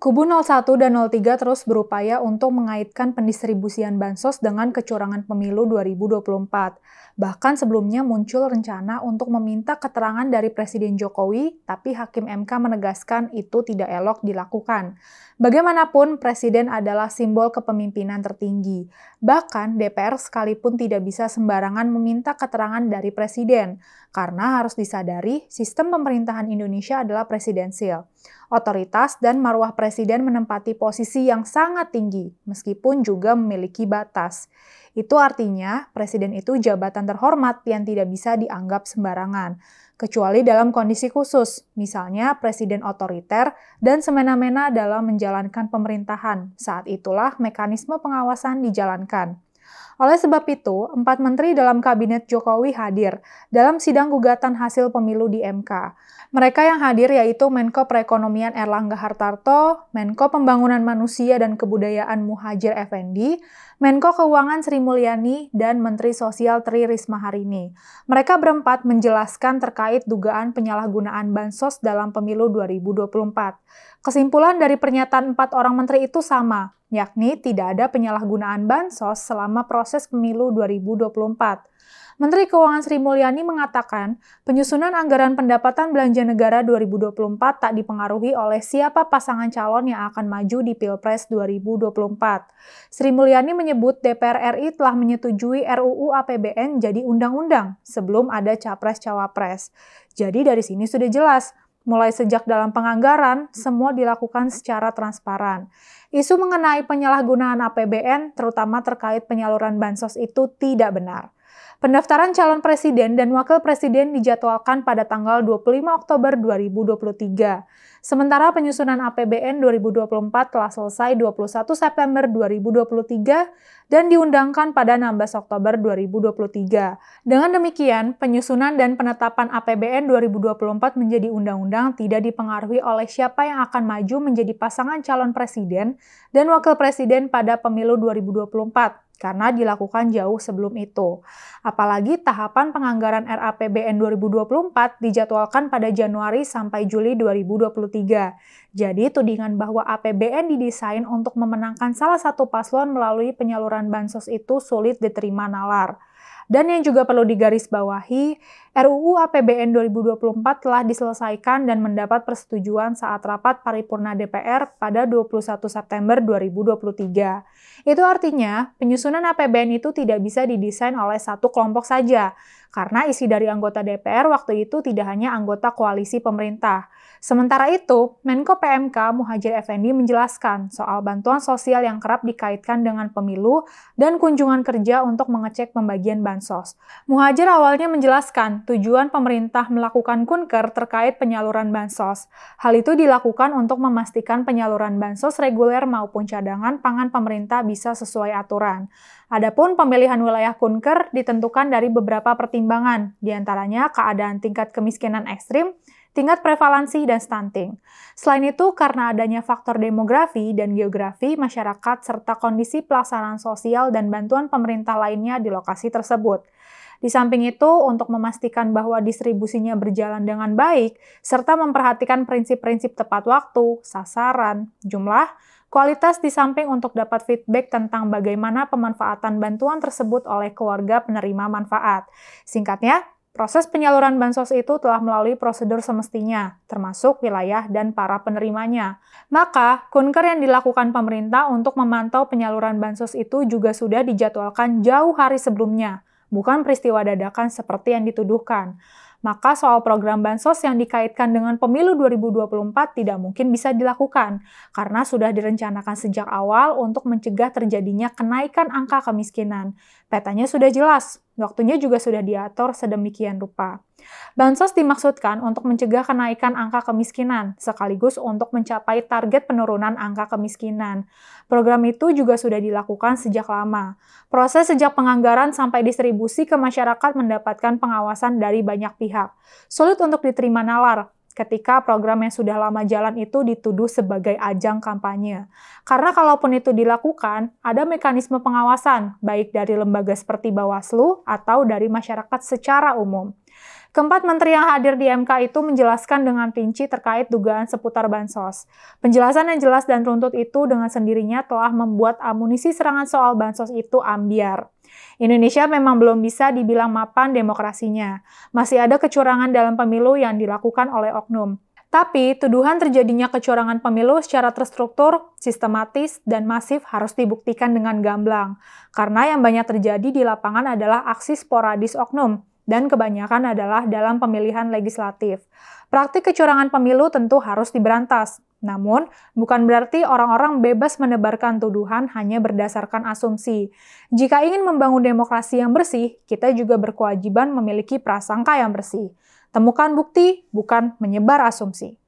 Kubu 01 dan 03 terus berupaya untuk mengaitkan pendistribusian bansos dengan kecurangan pemilu 2024. Bahkan sebelumnya muncul rencana untuk meminta keterangan dari Presiden Jokowi, tapi Hakim MK menegaskan itu tidak elok dilakukan. Bagaimanapun, Presiden adalah simbol kepemimpinan tertinggi. Bahkan DPR sekalipun tidak bisa sembarangan meminta keterangan dari Presiden, karena harus disadari sistem pemerintahan Indonesia adalah presidensial. Otoritas dan marwah presiden menempati posisi yang sangat tinggi, meskipun juga memiliki batas. Itu artinya, presiden itu jabatan terhormat yang tidak bisa dianggap sembarangan, kecuali dalam kondisi khusus, misalnya presiden otoriter dan semena-mena dalam menjalankan pemerintahan. Saat itulah mekanisme pengawasan dijalankan. Oleh sebab itu, 4 menteri dalam kabinet Jokowi hadir dalam sidang gugatan hasil pemilu di MK. Mereka yang hadir yaitu Menko Perekonomian Erlangga Hartarto, Menko Pembangunan Manusia dan Kebudayaan Muhadjir Effendi, Menko Keuangan Sri Mulyani, dan Menteri Sosial Tri Risma Harini. Mereka berempat menjelaskan terkait dugaan penyalahgunaan bansos dalam pemilu 2024. Kesimpulan dari pernyataan 4 orang menteri itu sama, yakni tidak ada penyalahgunaan bansos selama proses pemilu 2024. Menteri Keuangan Sri Mulyani mengatakan, penyusunan anggaran pendapatan belanja negara 2024 tak dipengaruhi oleh siapa pasangan calon yang akan maju di Pilpres 2024. Sri Mulyani menyebut DPR RI telah menyetujui RUU APBN jadi undang-undang sebelum ada Capres-Cawapres. Jadi dari sini sudah jelas, mulai sejak dalam penganggaran, semua dilakukan secara transparan. Isu mengenai penyalahgunaan APBN, terutama terkait penyaluran bansos itu tidak benar. Pendaftaran calon presiden dan wakil presiden dijadwalkan pada tanggal 25 Oktober 2023. Sementara penyusunan APBN 2024 telah selesai 21 September 2023 dan diundangkan pada 16 Oktober 2023. Dengan demikian, penyusunan dan penetapan APBN 2024 menjadi undang-undang tidak dipengaruhi oleh siapa yang akan maju menjadi pasangan calon presiden dan wakil presiden pada pemilu 2024. Karena dilakukan jauh sebelum itu. Apalagi tahapan penganggaran RAPBN 2024 dijadwalkan pada Januari sampai Juli 2023. Jadi tudingan bahwa APBN didesain untuk memenangkan salah satu paslon melalui penyaluran bansos itu sulit diterima nalar. Dan yang juga perlu digarisbawahi, RUU APBN 2024 telah diselesaikan dan mendapat persetujuan saat rapat paripurna DPR pada 21 September 2023. Itu artinya, penyusunan APBN itu tidak bisa didesain oleh satu kelompok saja, karena isi dari anggota DPR waktu itu tidak hanya anggota koalisi pemerintah. Sementara itu, Menko PMK Muhadjir Effendi menjelaskan soal bantuan sosial yang kerap dikaitkan dengan pemilu dan kunjungan kerja untuk mengecek pembagian bansos. Muhadjir awalnya menjelaskan tujuan pemerintah melakukan kunker terkait penyaluran bansos. Hal itu dilakukan untuk memastikan penyaluran bansos reguler maupun cadangan pangan pemerintah bisa sesuai aturan. Adapun pemilihan wilayah kunker ditentukan dari beberapa pertimbangan, diantaranya keadaan tingkat kemiskinan ekstrim, tingkat prevalensi, dan stunting. Selain itu, karena adanya faktor demografi dan geografi masyarakat serta kondisi pelaksanaan sosial dan bantuan pemerintah lainnya di lokasi tersebut. Di samping itu, untuk memastikan bahwa distribusinya berjalan dengan baik, serta memperhatikan prinsip-prinsip tepat waktu, sasaran, jumlah, kualitas di samping untuk dapat feedback tentang bagaimana pemanfaatan bantuan tersebut oleh keluarga penerima manfaat. Singkatnya, proses penyaluran bansos itu telah melalui prosedur semestinya, termasuk wilayah dan para penerimanya. Maka, kunker yang dilakukan pemerintah untuk memantau penyaluran bansos itu juga sudah dijadwalkan jauh hari sebelumnya, bukan peristiwa dadakan seperti yang dituduhkan. Maka soal program bansos yang dikaitkan dengan pemilu 2024 tidak mungkin bisa dilakukan, karena sudah direncanakan sejak awal untuk mencegah terjadinya kenaikan angka kemiskinan. Petanya sudah jelas, waktunya juga sudah diatur sedemikian rupa. Bansos dimaksudkan untuk mencegah kenaikan angka kemiskinan, sekaligus untuk mencapai target penurunan angka kemiskinan. Program itu juga sudah dilakukan sejak lama. Proses sejak penganggaran sampai distribusi ke masyarakat mendapatkan pengawasan dari banyak pihak. Sulit untuk diterima nalar ketika program yang sudah lama jalan itu dituduh sebagai ajang kampanye. Karena kalaupun itu dilakukan, ada mekanisme pengawasan, baik dari lembaga seperti Bawaslu atau dari masyarakat secara umum. Keempat menteri yang hadir di MK itu menjelaskan dengan rinci terkait dugaan seputar bansos. Penjelasan yang jelas dan runtut itu dengan sendirinya telah membuat amunisi serangan soal bansos itu ambiar. Indonesia memang belum bisa dibilang mapan demokrasinya. Masih ada kecurangan dalam pemilu yang dilakukan oleh oknum. Tapi, tuduhan terjadinya kecurangan pemilu secara terstruktur, sistematis, dan masif harus dibuktikan dengan gamblang. Karena yang banyak terjadi di lapangan adalah aksi sporadis oknum, dan kebanyakan adalah dalam pemilihan legislatif. Praktik kecurangan pemilu tentu harus diberantas. Namun, bukan berarti orang-orang bebas menebarkan tuduhan hanya berdasarkan asumsi. Jika ingin membangun demokrasi yang bersih, kita juga berkewajiban memiliki prasangka yang bersih. Temukan bukti, bukan menyebar asumsi.